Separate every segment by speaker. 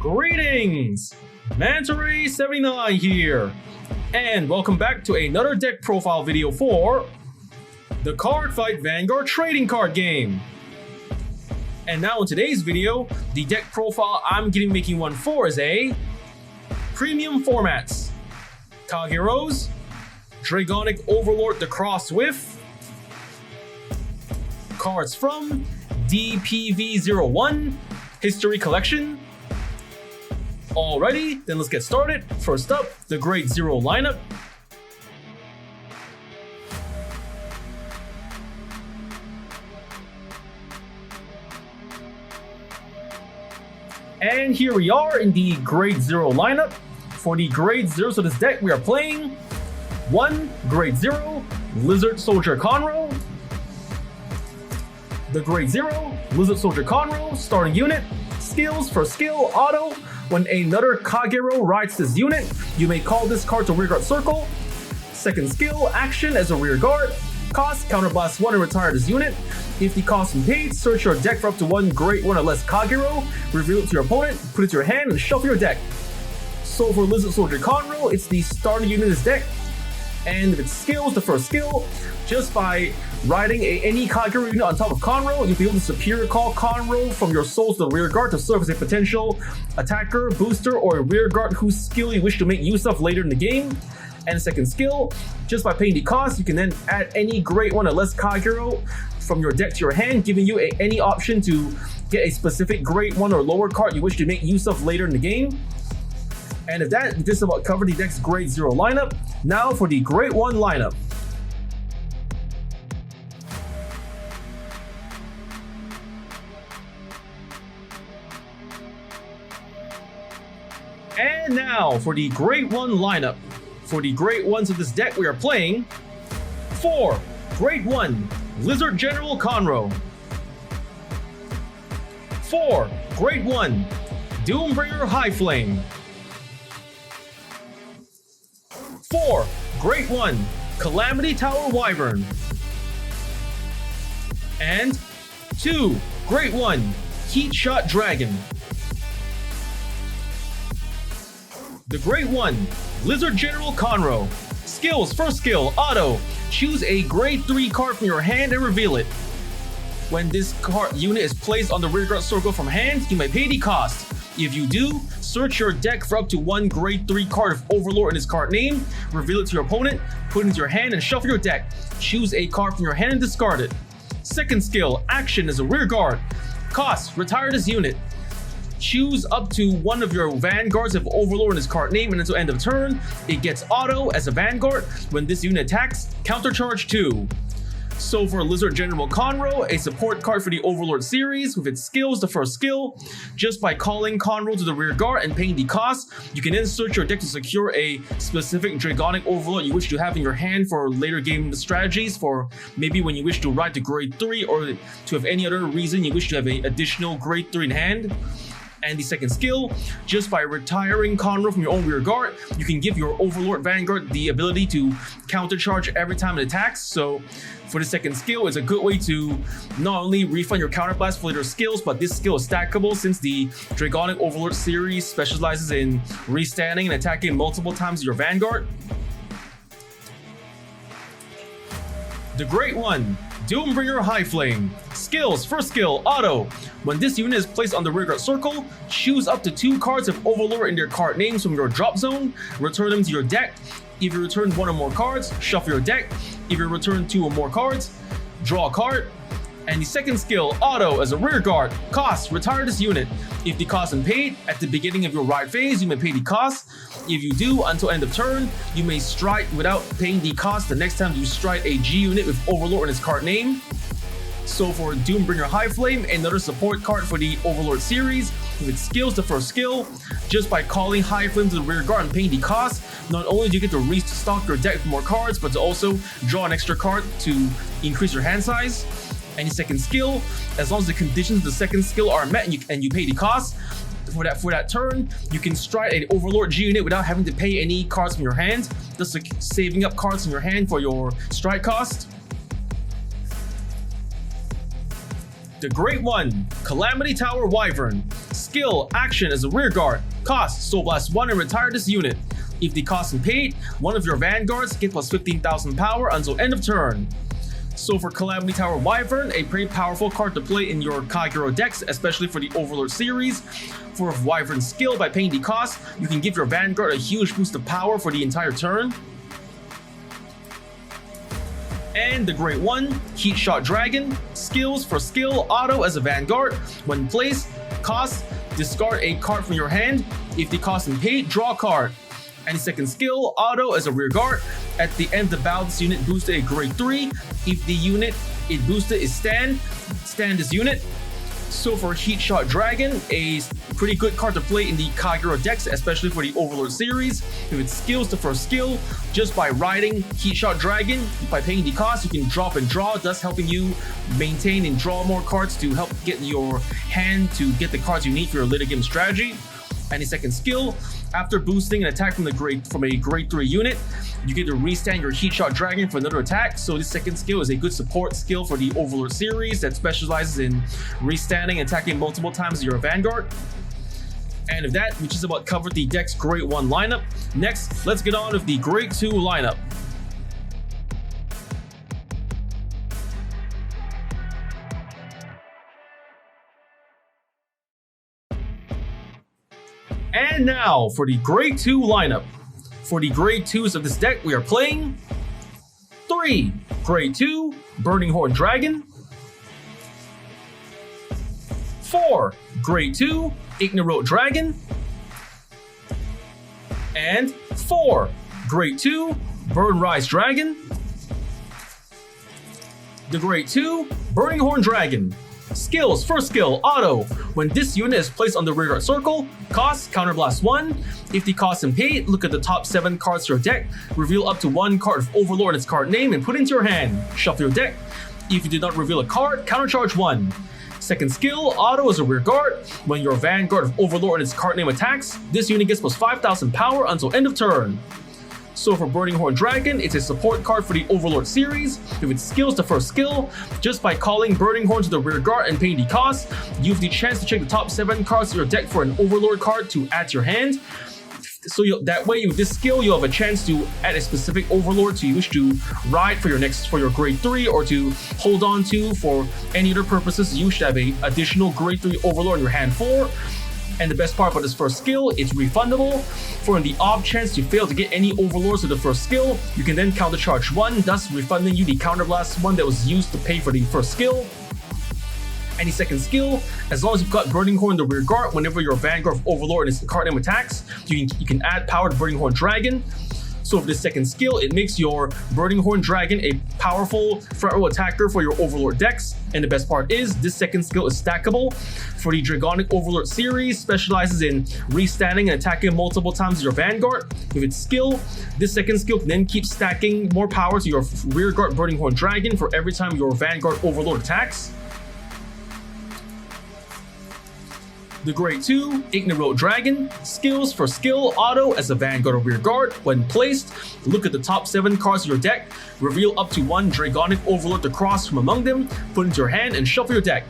Speaker 1: Greetings! Mantary79 here, and welcome back to another deck profile video for the Cardfight Vanguard trading card game. And now in today's video, the deck profile I'm making one for is a premium formats. Kagero's Dragonic Overlord the Cross with cards from D-PV01 History Collection. Alrighty, then let's get started. First up, the Grade 0 lineup. And here we are in the Grade 0 lineup. For the Grade 0 of this deck, we are playing 1 Grade 0 Lizard Soldier Conroe. The Grade 0 Lizard Soldier Conroe starting unit. Skills for skill auto. When another Kagero rides this unit, you may call this card to rearguard circle. Second skill, action as a rearguard. Cost, counterblast 1 and retire this unit. If the cost is paid, search your deck for up to 1 Grade 1 or less Kagero, reveal it to your opponent, put it to your hand, and shuffle your deck. So for Lizard Soldier Conroe, it's the starting unit of this deck. And if its skills, the first skill, just by riding any Kagero unit on top of Conroe, you'll be able to superior call Conroe from your soul to the rear guard to serve as a potential attacker, booster, or a rear guard whose skill you wish to make use of later in the game. And second skill, just by paying the cost, you can then add any Grade 1 or less Kagero from your deck to your hand, giving you any option to get a specific Grade 1 or lower card you wish to make use of later in the game. And if that just about covered the deck's Grade 0 lineup, now for the Grade 1 lineup. And now for the Grade 1 lineup. For the Grade 1s of this deck, we are playing 4 Grade 1 Lizard General Conroe, 4 Grade 1 Doombringer High Flame, 4 Grade 1 Calamity Tower Wyvern, and 2 Grade 1 Heat Shot Dragon. The Grade 1 Lizard General Conroe. Skills, first skill, auto. Choose a Grade 3 card from your hand and reveal it. When this card unit is placed on the rearguard circle from hand, you may pay the cost. If you do, search your deck for up to 1 Grade 3 card of Overlord in its card name, reveal it to your opponent, put it into your hand and shuffle your deck. Choose a card from your hand and discard it. Second skill, action as a rearguard. Cost, retire this unit. Choose up to 1 of your Vanguards of Overlord in its card name, and until end of turn, it gets auto as a Vanguard. When this unit attacks, countercharge 2. So for Lizard General Conroe, a support card for the Overlord series, with its skills, the first skill, just by calling Conroe to the rear guard and paying the cost, you can then search your deck to secure a specific Dragonic Overlord you wish to have in your hand for later game strategies, for maybe when you wish to ride to Grade 3 or to have any other reason you wish to have an additional Grade 3 in hand. And the second skill, just by retiring Conroe from your own rear guard, you can give your Overlord Vanguard the ability to countercharge every time it attacks. So for the second skill, it's a good way to not only refund your counterblast for later skills, but this skill is stackable since the Dragonic Overlord series specializes in restanding and attacking multiple times your Vanguard. The Grade 1 Doombringer High Flame. Skills, first skill, auto. When this unit is placed on the rearguard circle, choose up to 2 cards of Overlord in their card names from your drop zone, return them to your deck. If you return 1 or more cards, shuffle your deck. If you return 2 or more cards, draw a card. And the second skill, auto as a rearguard. Cost, retire this unit. If the cost is paid at the beginning of your ride phase, you may pay the cost. If you do, until end of turn, you may strike without paying the cost the next time you strike a G unit with Overlord in its card name. So for Doombringer High Flame, another support card for the Overlord series, with its skills, the first skill, just by calling High Flame to the rear guard and paying the cost, not only do you get to restock your deck with more cards, but to also draw an extra card to increase your hand size. And the second skill, as long as the conditions of the second skill are met and you pay the cost, for that turn, you can strike an Overlord G unit without having to pay any cards from your hand, just like saving up cards from your hand for your strike cost. The Great One, Calamity Tower Wyvern. skill, action as a rear guard. Cost, Soul Blast 1 and retire this unit. If the cost is paid, one of your vanguards get plus 15,000 power until end of turn. So for Calamity Tower Wyvern, a pretty powerful card to play in your Kagero decks, especially for the Overlord series. For Wyvern skill, by paying the cost, you can give your vanguard a huge boost of power for the entire turn. And the Great One, Heat Shot Dragon, skills for skill, auto as a vanguard. When placed, cost, discard a card from your hand. If the cost is paid, draw a card. And second skill, auto as a rear guard. At the end of the battle, this unit boosted a grade 3. If the unit it boosted is stand this unit. So for Heat Shot Dragon, a pretty good card to play in the Kagero decks, especially for the Overlord series. If its skills, the first skill, just by riding Heat Shot Dragon, by paying the cost, you can drop and draw, thus helping you maintain and draw more cards to help get your hand to get the cards you need for your later game strategy. And the second skill, after boosting an attack from a grade 3 unit, you get to restand your Heat Shot Dragon for another attack. So this second skill is a good support skill for the Overlord series that specializes in restanding and attacking multiple times as your Vanguard. And with that, we just about covered the deck's Grade 1 lineup. Next, let's get on with the Grade 2 lineup. And now for the Grade 2 lineup. For the Grade 2s of this deck, we are playing 3 Grade 2 Burning Horn Dragon, 4 Grade 2 Ignorant Dragon, and 4 Grade 2 Burn Rise Dragon. The Grade 2 Burning Horn Dragon. Skills, first skill, auto. When this unit is placed on the rear guard circle, cost, counterblast 1. If the cost is paid, look at the top 7 cards to your deck, reveal up to 1 card of Overlord and its card name, and put it into your hand. Shuffle your deck. If you did not reveal a card, countercharge 1. Second skill, auto as a rear guard. When your Vanguard of Overlord and its card name attacks, this unit gets plus 5,000 power until end of turn. So for Burning Horn Dragon, it's a support card for the Overlord series. If its skills, the first skill, just by calling Burning Horn to the rear guard and paying the cost, you have the chance to check the top 7 cards of your deck for an Overlord card to add to your hand. So that way, with this skill, you'll have a chance to add a specific Overlord to wish to ride for your Grade 3, or to hold on to for any other purposes. You should have a additional Grade 3 Overlord in your hand for. And the best part about this first skill, it's refundable. For in the off chance you fail to get any Overlords with the first skill, you can then countercharge 1, thus refunding you the counterblast 1 that was used to pay for the first skill. And the second skill, as long as you've got Burning Horn in the rear guard, whenever your Vanguard of Overlord and its card name attacks, you can add power to Burning Horn Dragon. So for this second skill, it makes your Burning Horn Dragon a powerful front row attacker for your Overlord decks. And the best part is, this second skill is stackable. For the Dragonic Overlord series, specializes in restanding and attacking multiple times as your Vanguard. With its skill, this second skill can then keep stacking more power to your rear guard Burning Horn Dragon for every time your Vanguard Overlord attacks. The Grade 2 Ignorant Dragon. Skills for skill, auto as a Vanguard or rear guard. When placed, look at the top 7 cards of your deck, reveal up to 1 Dragonic Overlord to cross from among them, put into your hand, and shuffle your deck.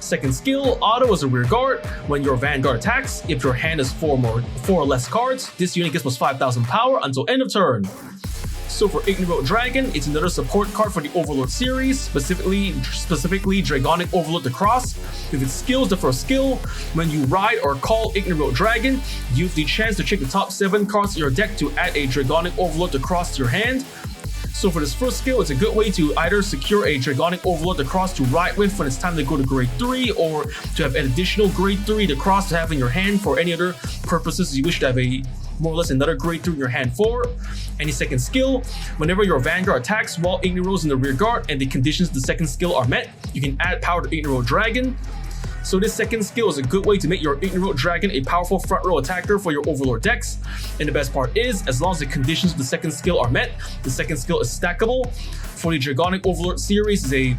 Speaker 1: Second skill, auto as a rear guard. When your Vanguard attacks, if your hand has 4 or less cards, this unit gets plus 5,000 power until end of turn. So for Ignorant Dragon, it's another support card for the Overlord series, specifically Dragonic Overlord to cross. If its skills, the first skill, when you ride or call Ignorant Dragon, you have the chance to check the top 7 cards of your deck to add a Dragonic Overlord to cross to your hand. So for this first skill, it's a good way to either secure a Dragonic Overlord to cross to ride with when it's time to go to Grade 3, or to have an additional Grade 3 to cross to have in your hand for any other purposes you wish to have a more or less another Grade 3 in your hand for. Any second skill, whenever your Vanguard attacks while Ignorant is in the rear guard and the conditions of the second skill are met, you can add power to Ignorant Dragon. So this second skill is a good way to make your Ignorant Dragon a powerful front row attacker for your Overlord decks. And the best part is, as long as the conditions of the second skill are met, the second skill is stackable. For the Dragonic Overlord series, is a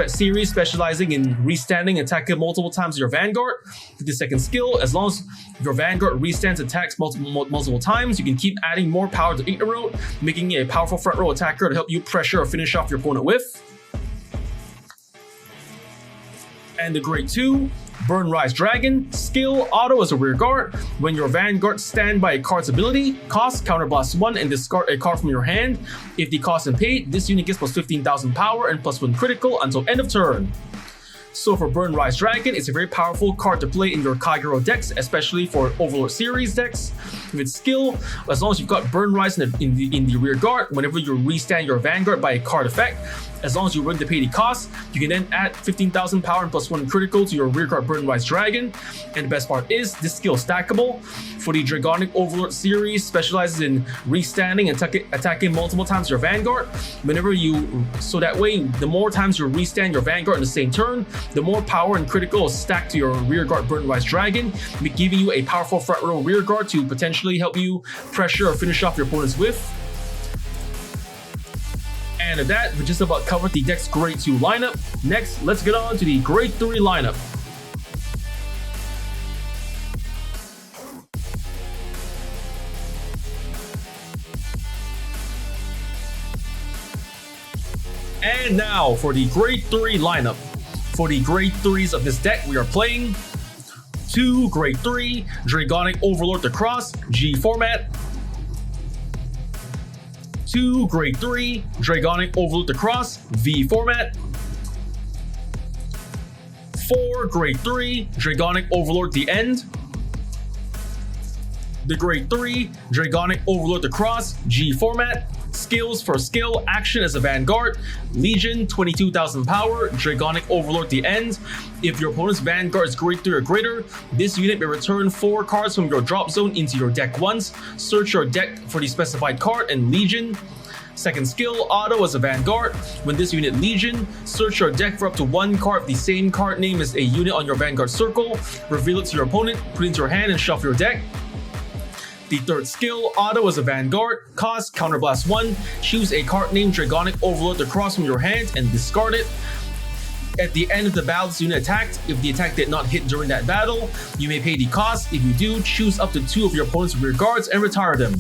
Speaker 1: series specializing in restanding and attacking multiple times your Vanguard. For the second skill, as long as your Vanguard restands attacks multiple times, you can keep adding more power to Ignorant, making it a powerful front row attacker to help you pressure or finish off your opponent with. And the Grade 2 Burn Rise Dragon, skill, auto as a rear guard. When your Vanguard stand by a card's ability, cost, counterblast 1 and discard a card from your hand. If the cost and paid, this unit gets plus 15,000 power and plus 1 critical until end of turn. So for Burn Rise Dragon, it's a very powerful card to play in your Kagero decks, especially for Overlord series decks. With its skill, as long as you've got Burn Rise in the rear guard, whenever you restand your Vanguard by a card effect, as long as you run the pay the cost, you can then add 15,000 power and plus 1 critical to your rear guard Burn Rise Dragon. And the best part is, this skill is stackable. For the Dragonic Overlord series, specializes in restanding and attacking multiple times your Vanguard. So that way, the more times you restand your Vanguard in the same turn, the more power and critical is stacked to your rear guard Burn Rise Dragon, giving you a powerful front row rear guard to potentially help you pressure or finish off your opponent's whiff. And at that, we just about covered the deck's Grade 2 lineup. Next, let's get on to the Grade 3 lineup. And now for the Grade 3 lineup. For the Grade 3s of this deck, we are playing 2 Grade 3 Dragonic Overlord the Cross G format, 2 Grade 3 Dragonic Overlord the Cross V format, 4 Grade 3 Dragonic Overlord the End, the Grade 3 Dragonic Overlord the Cross G format. Skills for skill, action as a Vanguard, Legion, 22,000 power, Dragonic Overlord the End. If your opponent's Vanguard is Grade 3 or greater, this unit may return 4 cards from your drop zone into your deck once. Search your deck for the specified card and Legion. Second skill, auto as a Vanguard. When this unit Legion, search your deck for up to 1 card of the same card name as a unit on your Vanguard circle. Reveal it to your opponent, put it into your hand and shuffle your deck. The third skill, auto as a Vanguard, cost, counterblast 1, choose a card named Dragonic Overlord the Cross from your hand and discard it. At the end of the battle, this unit attacked. If the attack did not hit during that battle, you may pay the cost. If you do, choose up to 2 of your opponent's rear guards and retire them.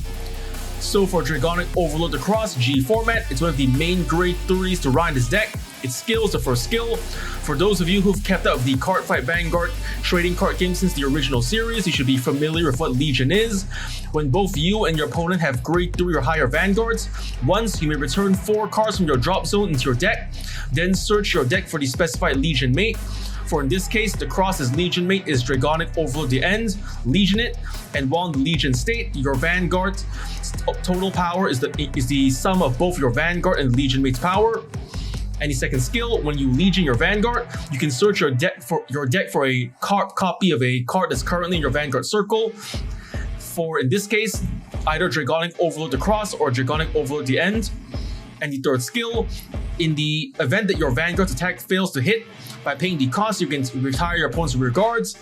Speaker 1: So for Dragonic Overlord the Cross G format, it's one of the main Grade 3s to ride this deck. Its skill is the first skill. For those of you who've kept up with the Cardfight Vanguard trading card game since the original series, you should be familiar with what Legion is. When both you and your opponent have Grade 3 or higher Vanguards, once you may return 4 cards from your drop zone into your deck, then search your deck for the specified Legion mate. For in this case, the Cross's Legion mate is Dragonic Overlord the End, Legion it, and while in the Legion state, your Vanguard total power is the sum of both your Vanguard and Legion mate's power. Any second skill, when you Legion your Vanguard, you can search your deck for a copy of a card that's currently in your Vanguard circle. For in this case, either Dragonic Overlord the Cross or Dragonic Overlord the End. And the third skill, in the event that your Vanguard's attack fails to hit, by paying the cost, you can retire your opponent's rear guards.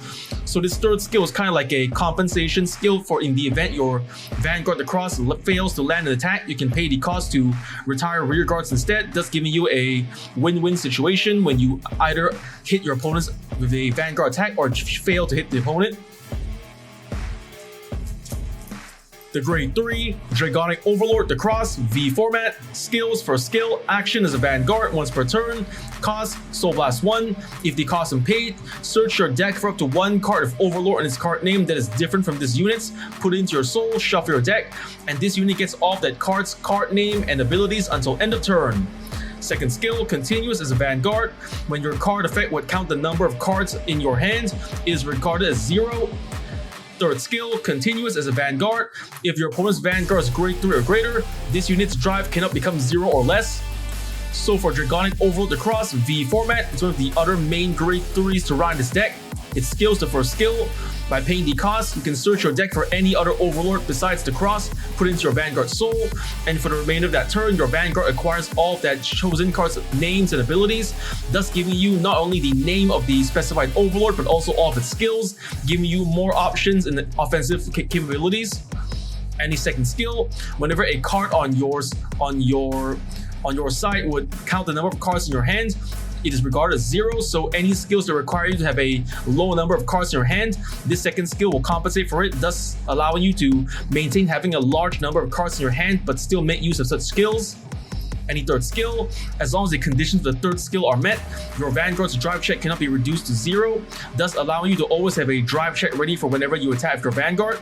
Speaker 1: So this third skill is kind of like a compensation skill for in the event your Vanguard the Cross fails to land an attack, you can pay the cost to retire rear guards instead, thus giving you a win-win situation when you either hit your opponents with a Vanguard attack or fail to hit the opponent. The Grade 3 Dragonic Overlord the Cross V format. Skills for skill, action as a Vanguard once per turn. Cost, Soul Blast 1. If the cost is paid, search your deck for up to 1 card of Overlord and its card name that is different from this unit's. Put it into your soul, shuffle your deck, and this unit gets off that card's card name and abilities until end of turn. Second skill, continuous as a Vanguard. When your card effect would count the number of cards in your hand, is regarded as 0. Third skill, continuous as a Vanguard. If your opponent's Vanguard is Grade 3 or greater, this unit's drive cannot become 0 or less. So for Dragonic Overlord the Cross V format, it's one of the other main Grade 3s to ride this deck. Its skills, the first skill. By paying the cost, you can search your deck for any other Overlord besides the Cross, put it into your Vanguard soul, and for the remainder of that turn, your Vanguard acquires all of that chosen card's names and abilities, thus giving you not only the name of the specified Overlord, but also all of its skills, giving you more options in the offensive capabilities. Any second skill, whenever a card on your side would count the number of cards in your hand, it is regarded as 0, so any skills that require you to have a low number of cards in your hand, this second skill will compensate for it, thus allowing you to maintain having a large number of cards in your hand but still make use of such skills. any third skill. As long as the conditions of the third skill are met, your Vanguard's drive check cannot be reduced to 0, thus allowing you to always have a drive check ready for whenever you attack your Vanguard.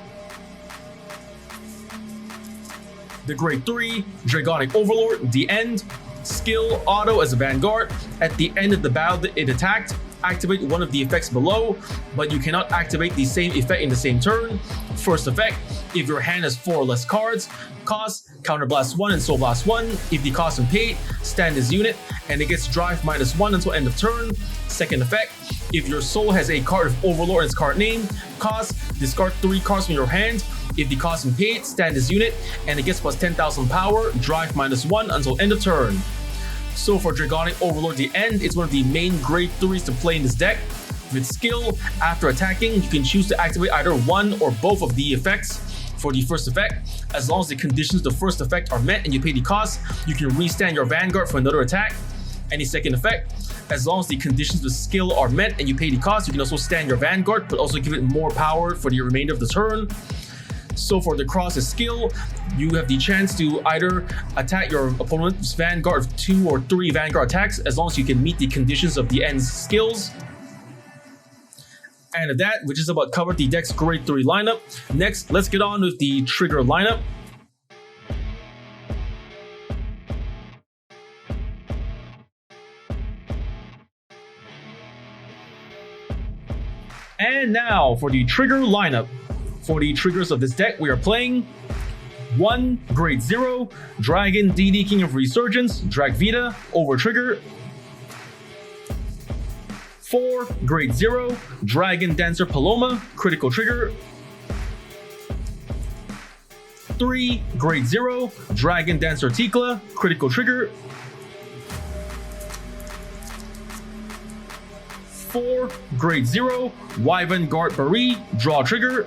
Speaker 1: The Grade 3 Dragonic Overlord, the end. Skill auto as a Vanguard. At the end of the battle that it attacked, activate one of the effects below, but you cannot activate the same effect in the same turn. First effect, if your hand has 4 or less cards, cost Counterblast 1 and Soul Blast 1. If the cost and paid, stand this unit, and it gets drive -1 until end of turn. Second effect, if your soul has a card of Overlord in its card name, cost, discard 3 cards from your hand. If the cost and paid, stand this unit, and it gets plus 10,000 power, drive -1 until end of turn. So for Dragonic Overlord the end, it's one of the main grade 3s to play in this deck. With skill, after attacking, you can choose to activate either one or both of the effects. For the first effect, as long as the conditions of the first effect are met and you pay the cost, you can restand your Vanguard for another attack. Any second effect, as long as the conditions of the skill are met and you pay the cost, you can also stand your Vanguard, but also give it more power for the remainder of the turn. So for the cross's skill, you have the chance to either attack your opponent's Vanguard with 2 or 3 Vanguard attacks, as long as you can meet the conditions of the end's skills. And of that, we just about covered the deck's grade 3 lineup. Next, let's get on with the trigger lineup. And now for the trigger lineup. For the triggers of this deck, we are playing 1. Grade 0, Dragon DD King of Resurgence, Drag Vita, over trigger. 4. Grade 0, Dragon Dancer Paloma, critical trigger. 3. Grade 0, Dragon Dancer Tikla, critical trigger. 4. Grade 0, Wyvern Guard Barri, draw trigger.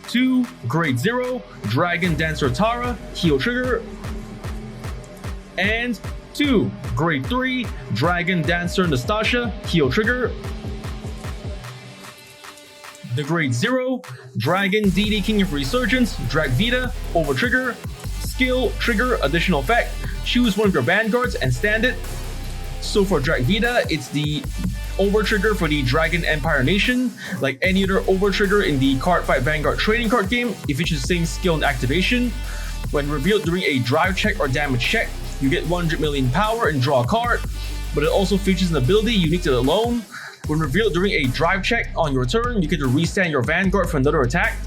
Speaker 1: 2. Grade 0, Dragon Dancer Tara, heal trigger. And 2. Grade 3, Dragon Dancer Nastasia, heal trigger. The Grade 0, Dragon DD King of Resurgence, Drag Vita, over trigger. Skill, trigger, additional effect. Choose one of your Vanguards and stand it. So for Drag Vita, it's the over trigger for the Dragon Empire Nation. Like any other over trigger in the Cardfight Vanguard trading card game, it features the same skill and activation. When revealed during a drive check or damage check, you get 100 million power and draw a card, but it also features an ability unique to it alone. When revealed during a drive check on your turn, you get to restand your Vanguard for another attack.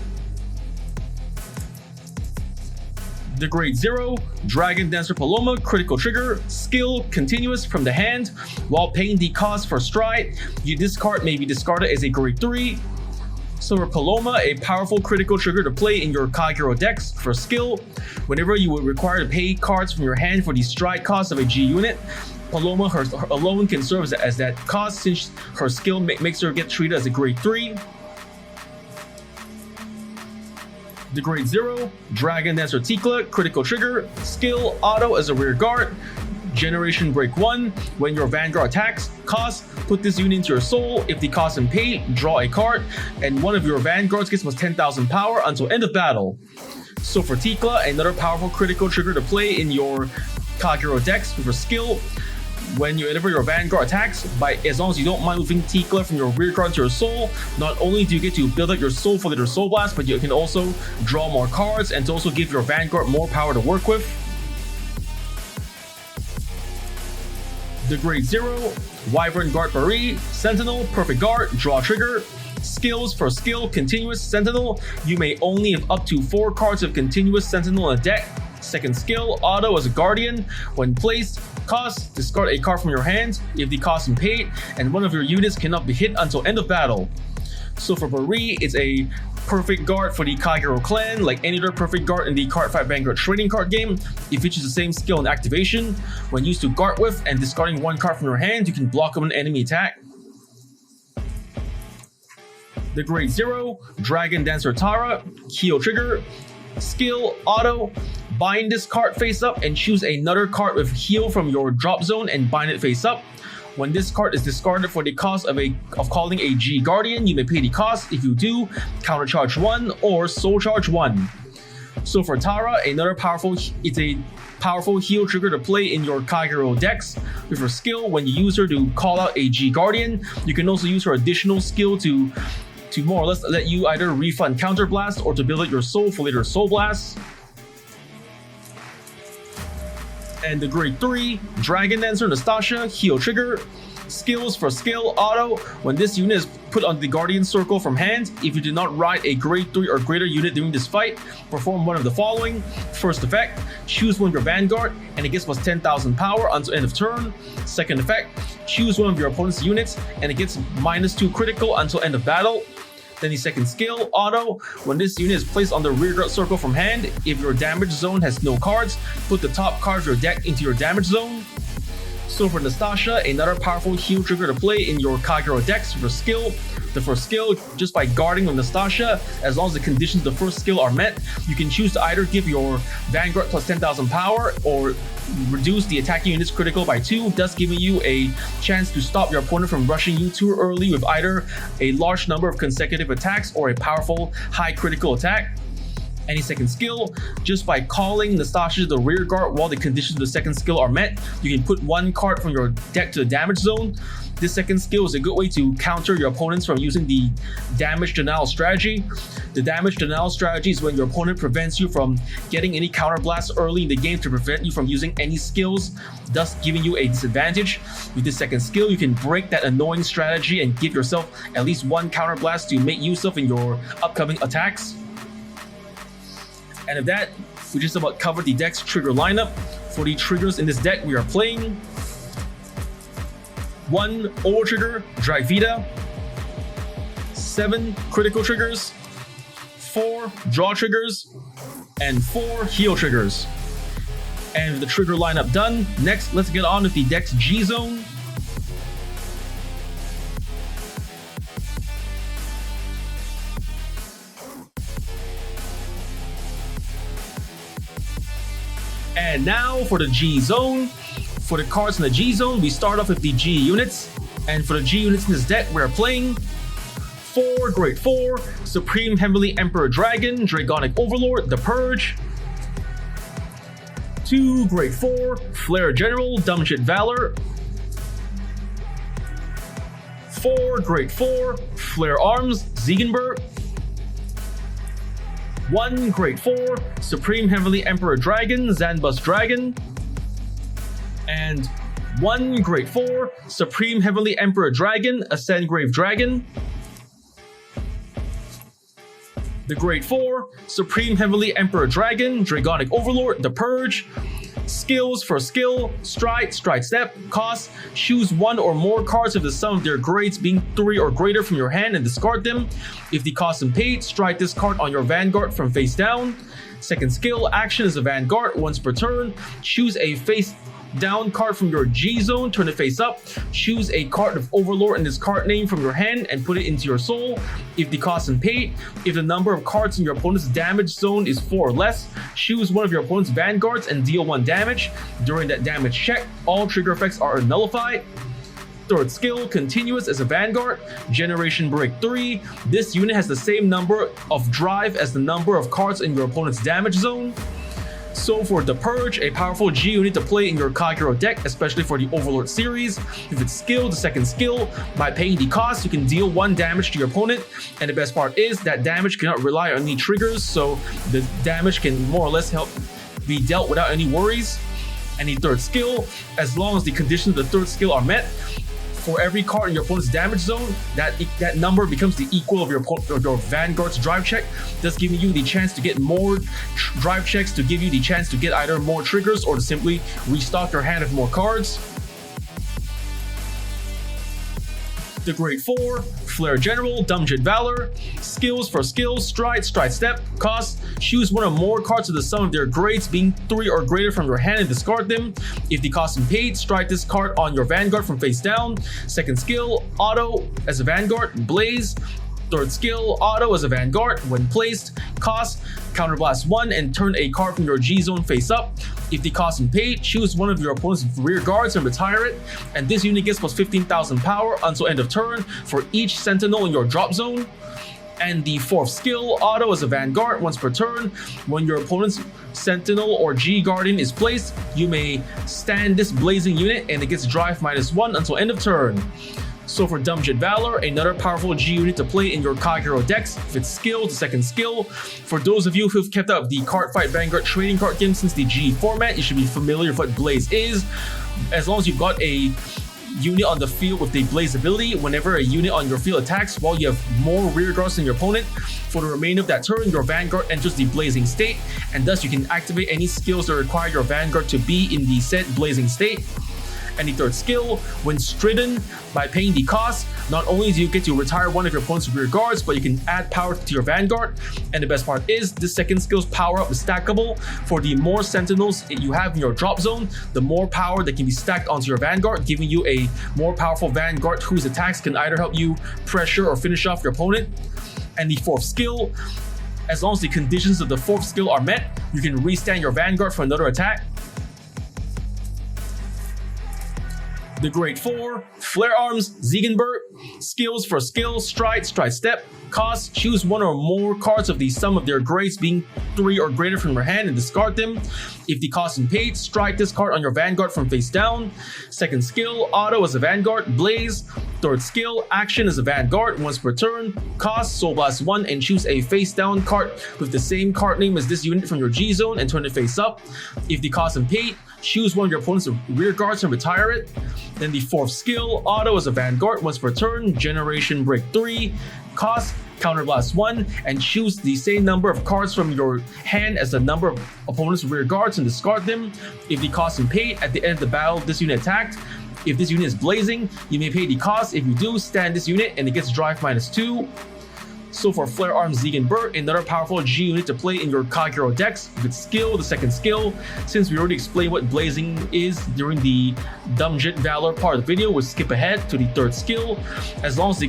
Speaker 1: The Grade 0, Dragon Dancer Paloma, critical trigger. Skill, continuous from the hand. While paying the cost for stride, this card may be discarded as a Grade 3. So for Paloma, a powerful critical trigger to play in your Kagero decks. For skill, whenever you would require to pay cards from your hand for the stride cost of a G unit, Paloma her alone can serve as that cost, since her skill makes her get treated as a Grade 3. The Grade 0, Dragon Dancer Tikla, critical trigger. Skill, auto as a rear guard. Generation Break 1, when your Vanguard attacks, cost, put this unit into your soul. If the cost and pay, draw a card, and one of your Vanguards gets plus 10,000 power until end of battle. So for Tikla, another powerful critical trigger to play in your Kagero decks. For skill, whenever your Vanguard attacks, as long as you don't mind moving Tikla from your rear guard to your soul, not only do you get to build up your soul for the Soul Blast, but you can also draw more cards and to also give your Vanguard more power to work with. The Grade 0, Wyvern Guard Barri, Sentinel, perfect guard, draw trigger. Skills for skill, continuous Sentinel. You may only have up to 4 cards of continuous Sentinel in a deck. Second skill, auto as a guardian. When placed, cost, discard a card from your hand if the cost is paid, and one of your units cannot be hit until end of battle. So for Barri, it's a perfect guard for the Kagero clan. Like any other perfect guard in the Cardfight Vanguard trading card game, it features the same skill and activation. When used to guard with and discarding 1 card from your hand, you can block an enemy attack. The Grade 0, Dragon Dancer Tara, heal trigger. Skill, auto, bind this card face up and choose another card with heal from your drop zone and bind it face up. When this card is discarded for the cost of calling a G Guardian, you may pay the cost. If you do, counter charge 1 or soul charge 1. So for Tara, it's a powerful heal trigger to play in your Kagero decks. With her skill, when you use her to call out a G Guardian, you can also use her additional skill to more or less let you either refund Counter Blast or to build up your soul for later Soul Blast. And the grade 3, Dragon Dancer Nastasha, heal trigger. Skills for skill auto. When this unit is put on the Guardian Circle from hand, if you do not ride a grade 3 or greater unit during this fight, perform one of the following. First effect, choose one of your Vanguard and it gets plus 10,000 power until end of turn. Second effect, choose one of your opponent's units and it gets -2 critical until end of battle. Then the second skill, auto. When this unit is placed on the rearguard circle from hand, if your damage zone has no cards, put the top card of your deck into your damage zone. So for Nastasha, another powerful heal trigger to play in your Kagero decks for skill. The first skill, just by guarding with Nastasha, as long as the conditions of the first skill are met, you can choose to either give your Vanguard plus 10,000 power or reduce the attacking unit's critical by 2, thus giving you a chance to stop your opponent from rushing you too early with either a large number of consecutive attacks or a powerful high critical attack. Any second skill, just by calling Nastasha to the rear guard while the conditions of the second skill are met, you can put one card from your deck to the damage zone. This second skill is a good way to counter your opponents from using the damage denial strategy. The damage denial strategy is when your opponent prevents you from getting any counter blasts early in the game to prevent you from using any skills, thus giving you a disadvantage. With this second skill, you can break that annoying strategy and give yourself at least one counter blast to make use of in your upcoming attacks. And with that, we just about covered the deck's trigger lineup. For the triggers in this deck, we are playing 1 Over Trigger, Dryvita, 7 Critical Triggers, 4 Draw Triggers, and 4 Heal Triggers. And with the trigger lineup done, next let's get on with the deck's G Zone. And now for the G Zone. For the cards in the G Zone, we start off with the G units. And for the G units in this deck, we're playing 4 Grade 4, Supreme Heavenly Emperor Dragon, Dragonic Overlord, The Purge. 2 Grade 4, Flare General, Dumbshit Valor. 4 Grade 4, Flare Arms, Ziegenberg. 1 Grade 4, Supreme Heavenly Emperor Dragon, Zanbus Dragon. And 1 Grade 4, Supreme Heavenly Emperor Dragon, Ascendgrave Dragon. The Grade 4, Supreme Heavenly Emperor Dragon, Dragonic Overlord, The Purge. Skills for skill, stride step, cost, choose 1 or more cards of the sum of their grades being 3 or greater from your hand and discard them. If the cost is paid, strike this card on your Vanguard from face down. Second skill, action is a Vanguard once per turn. Choose a face down card from your G Zone, turn it face up. Choose a card of Overlord in this card name from your hand and put it into your soul. If the cost is paid, if the number of cards in your opponent's damage zone is 4 or less, choose one of your opponent's Vanguards and deal 1 damage. During that damage check, all trigger effects are nullified. Third skill, continuous as a Vanguard, Generation Break 3. This unit has the same number of drive as the number of cards in your opponent's damage zone. So for The Purge, a powerful G unit to play in your Kagero deck, especially for the Overlord series. If it's skill, the second skill, by paying the cost, you can deal 1 damage to your opponent. And the best part is that damage cannot rely on any triggers, so the damage can more or less help be dealt without any worries. And the third skill, as long as the conditions of the third skill are met, for every card in your opponent's damage zone, that number becomes the equal of your Vanguard's drive check, thus giving you the chance to get more drive checks to give you the chance to get either more triggers or to simply restock your hand with more cards. The Grade 4, Flare General, Dumbshit Valor. Skills for skill, stride step, cost, choose 1 or more cards of the sum of their grades being 3 or greater from your hand and discard them. If the cost is paid, strike this card on your Vanguard from face down. Second skill, auto as a Vanguard, Blaze. Third skill, auto as a Vanguard. When placed, cost, counterblast 1 and turn a card from your G Zone face up. If the cost is paid, choose one of your opponent's rear guards and retire it. And this unit gets plus 15,000 power until end of turn for each sentinel in your drop zone. And the fourth skill, Auto as a Vanguard. Once per turn, when your opponent's Sentinel or G Guardian is placed, you may stand this blazing unit and it gets drive -1 until end of turn. So for Dumbjet Valor, another powerful G unit to play in your Kagero decks. If it's skill, the second skill. For those of you who've kept up the Cardfight Vanguard trading card game since the G format, you should be familiar with what Blaze is. As long as you've got a unit on the field with the Blaze ability, whenever a unit on your field attacks while you have more rear guards than your opponent, for the remainder of that turn, your Vanguard enters the blazing state, and thus you can activate any skills that require your Vanguard to be in the said blazing state. And the third skill, when stridden by paying the cost, not only do you get to retire one of your opponent's rear guards, but you can add power to your Vanguard. And the best part is, this second skill's power up is stackable. For the more Sentinels you have in your drop zone, the more power that can be stacked onto your Vanguard, giving you a more powerful Vanguard whose attacks can either help you pressure or finish off your opponent. And the fourth skill, as long as the conditions of the fourth skill are met, you can restand your Vanguard for another attack. The Grade 4, Flare Arms, Ziegenberg. Skills for skill, stride, stride step. Cost, choose one or more cards of the sum of their grades being 3 or greater from your hand and discard them. If the cost is paid, strike this card on your Vanguard from face down. Second skill, Auto as a Vanguard, Blaze. Third skill, Action as a Vanguard, once per turn. Cost, Soul Blast 1 and choose a face down card with the same card name as this unit from your G zone and turn it face up. If the cost is paid, choose one of your opponent's rear guards and retire it. Then the fourth skill, Auto as a Vanguard, once per turn, Generation Break 3. Cost, Counterblast 1, and choose the same number of cards from your hand as the number of opponent's rear guards and discard them. If the cost is paid, at the end of the battle, this unit attacked. If this unit is blazing, you may pay the cost. If you do, stand this unit and it gets drive -2. So for Flare Arms Ziegenberg, another powerful G unit to play in your Kagero decks. If it's skill, the second skill. Since we already explained what blazing is during the Dumbjet Valor part of the video, we'll skip ahead to the third skill. As long as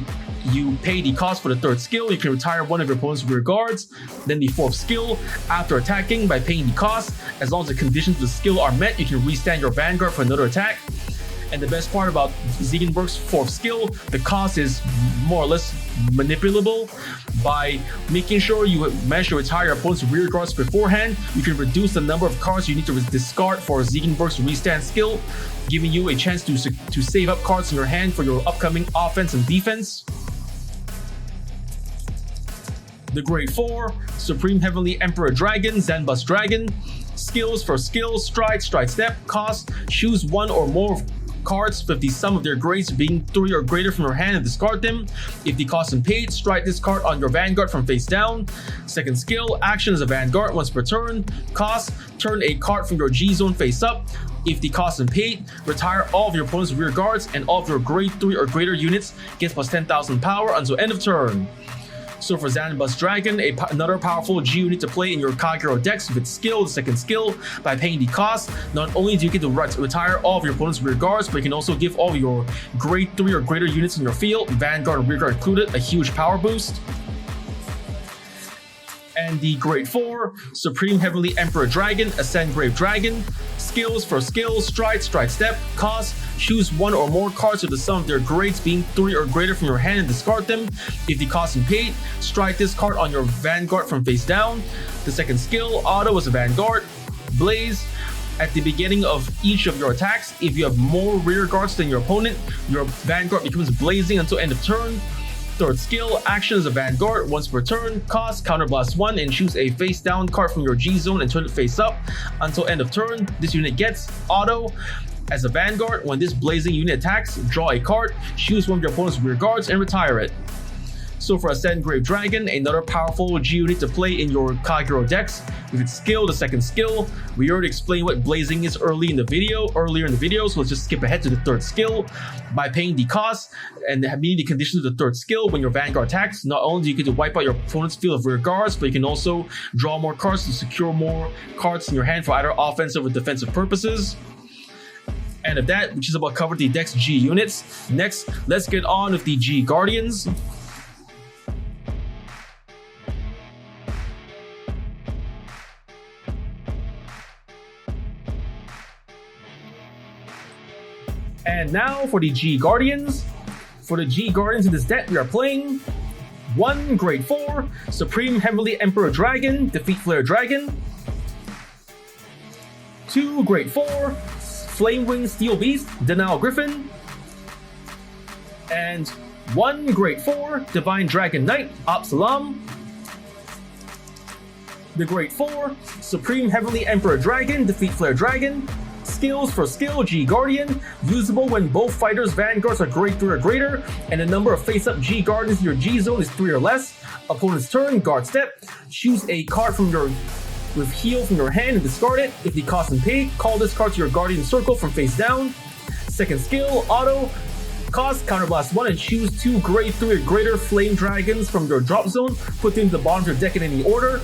Speaker 1: you pay the cost for the third skill, you can retire one of your opponent's rear guards. Then the fourth skill, after attacking by paying the cost, as long as the conditions of the skill are met, you can restand your Vanguard for another attack. And the best part about Ziegenberg's fourth skill, the cost is more or less manipulable. By making sure you manage to retire your opponent's rear guards beforehand, you can reduce the number of cards you need to discard for Ziegenberg's restand skill, giving you a chance to save up cards in your hand for your upcoming offense and defense. The Grade 4, Supreme Heavenly Emperor Dragon, Zanbus Dragon. Skills for skill, stride, stride step. Cost, choose one or more cards with the sum of their grades being 3 or greater from your hand and discard them. If the cost is paid, strike this card on your Vanguard from face down. Second skill, Action as a Vanguard, once per turn. Cost, turn a card from your G zone face up. If the cost is paid, retire all of your opponent's rear guards and all of your grade 3 or greater units get plus 10,000 power until end of turn. So for Zanbus Dragon, another powerful G unit to play in your Kagero decks with skill, the second skill. By paying the cost, not only do you get to retire all of your opponent's rear guards, but you can also give all of your grade 3 or greater units in your field, Vanguard and rear guard included, a huge power boost. And the Grade 4, Supreme Heavenly Emperor Dragon, Ascend Grave Dragon. Skills for skill, stride, stride step. Cost, choose one or more cards with the sum of their grades being 3 or greater from your hand and discard them. If the cost is paid, strike this card on your Vanguard from face down. The second skill, Auto as a Vanguard. Blaze. At the beginning of each of your attacks, if you have more rear guards than your opponent, your Vanguard becomes blazing until end of turn. Third skill, Action as a Vanguard, once per turn. Cost, Counterblast 1 and choose a face down card from your G zone and turn it face up until end of turn. This unit gets Auto as a Vanguard. When this blazing unit attacks, draw a card, choose one of your opponent's rear guards and retire it. So for Ascend Grave Dragon, another powerful G unit to play in your Kagero decks. With its skill, the second skill. We already explained what blazing is earlier in the video, so let's just skip ahead to the third skill. By paying the cost and meeting the conditions of the third skill, when your Vanguard attacks, not only do you get to wipe out your opponent's field of rear guards, but you can also draw more cards to secure more cards in your hand for either offensive or defensive purposes. And of that, which is about covered the deck's G units. Next, let's get on with the G Guardians. And now for the G Guardians. For the G Guardians in this deck, we are playing 1 Grade 4 Supreme Heavenly Emperor Dragon, defeat Flare Dragon. 2 Grade 4 Flame Wing Steel Beast, Denial Griffin. And 1 Grade 4 Divine Dragon Knight, Absalom. The Grade 4 Supreme Heavenly Emperor Dragon, defeat Flare Dragon. Skills for skill G Guardian, usable when both fighters' vanguards are grade 3 or greater, and the number of face-up G Guardians in your G zone is 3 or less. Opponent's turn, guard step. Choose a card from your with heal from your hand and discard it. If the cost and paid, call this card to your Guardian Circle from face down. Second skill, auto. Cost, counterblast 1 and choose 2 grade 3 or greater Flame Dragons from your drop zone. Put them to the bottom of your deck in any order.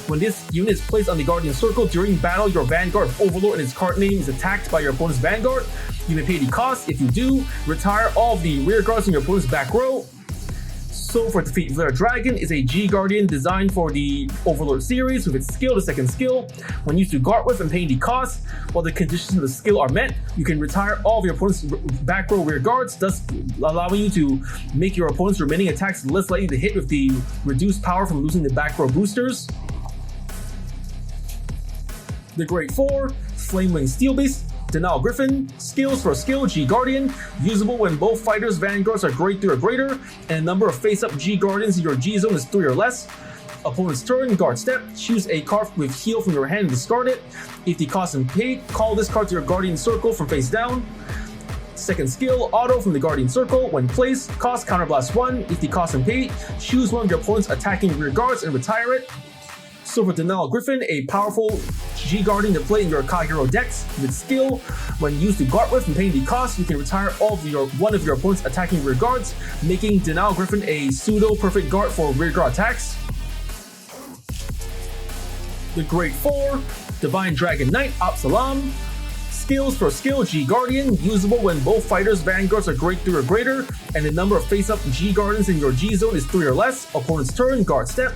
Speaker 1: When this unit is placed on the Guardian Circle during battle, your Vanguard Overlord and its card name is attacked by your opponent's Vanguard. You may pay the cost. If you do, retire all of the rear guards in your opponent's back row. So for defeat Flare Dragon is a G Guardian designed for the Overlord series with its skill, the second skill. When used to guard with and paying the cost, while the conditions of the skill are met, you can retire all of your opponent's back row rear guards, thus allowing you to make your opponent's remaining attacks less likely to hit with the reduced power from losing the back row boosters. The Grade 4 Flame Wing Steel Beast, Denial Griffin. Skills for skill G Guardian, usable when both fighters' vanguards are grade 3 or greater, and the number of face-up G Guardians in your G zone is 3 or less. Opponent's turn, guard step. Choose a card with heal from your hand and discard it. If the cost and paid, call this card to your Guardian Circle from face down. Second skill, auto from the Guardian Circle. When placed, cost counterblast 1. If the cost and paid, choose one of your opponent's attacking rear guards and retire it. So for Denial Griffin, a powerful G Guardian to play in your Kagero decks with skill. When used to guard with and paying the cost, you can retire one of your opponent's attacking rear guards, making Denial Griffin a pseudo-perfect guard for rear guard attacks. The Grade 4 Divine Dragon Knight, Absalom. Skills for skill G Guardian, usable when both fighters' vanguards are grade 3 or greater, and the number of face-up G Guardians in your G zone is 3 or less. Opponent's turn, guard step.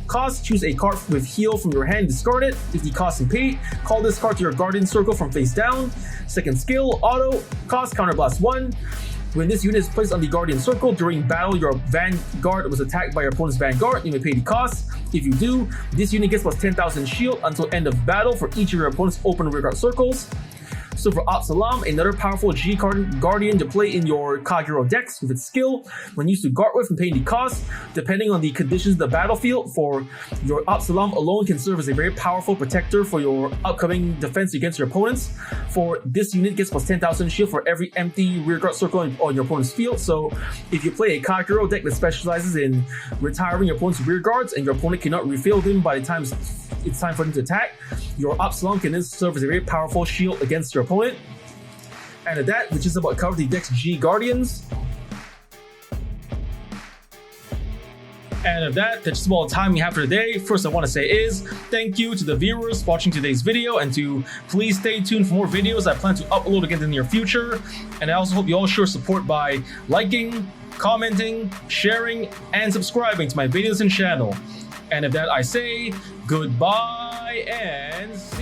Speaker 1: Cost, choose a card with heal from your hand, discard it. If the cost and paid, call this card to your Guardian Circle from face down. Second skill, auto. Cost, counterblast 1. When this unit is placed on the Guardian Circle during battle, your Vanguard was attacked by your opponent's Vanguard. You may pay the cost. If you do, this unit gets plus 10,000 shield until end of battle for each of your opponent's open rearguard circles. So for Absalom, another powerful G Guardian to play in your Kagero decks with its skill. When used to guard with and paying the cost, depending on the conditions of the battlefield, for your Absalom alone can serve as a very powerful protector for your upcoming defense against your opponents. For this unit gets plus 10,000 shield for every empty rearguard circle on your opponent's field. So if you play a Kagero deck that specializes in retiring your opponent's rearguards and your opponent cannot refill them by the time it's time for them to attack, your Absalom can then serve as a very powerful shield against your opponent. And at that, which is about cover the deck's G Guardians. And of that, that's just about all the time we have for today. First I want to say is thank you to the viewers watching today's video, and to please stay tuned for more videos I plan to upload again in the near future. And I also hope you all show support by liking, commenting, sharing, and subscribing to my videos and channel. And of that I say goodbye and see you.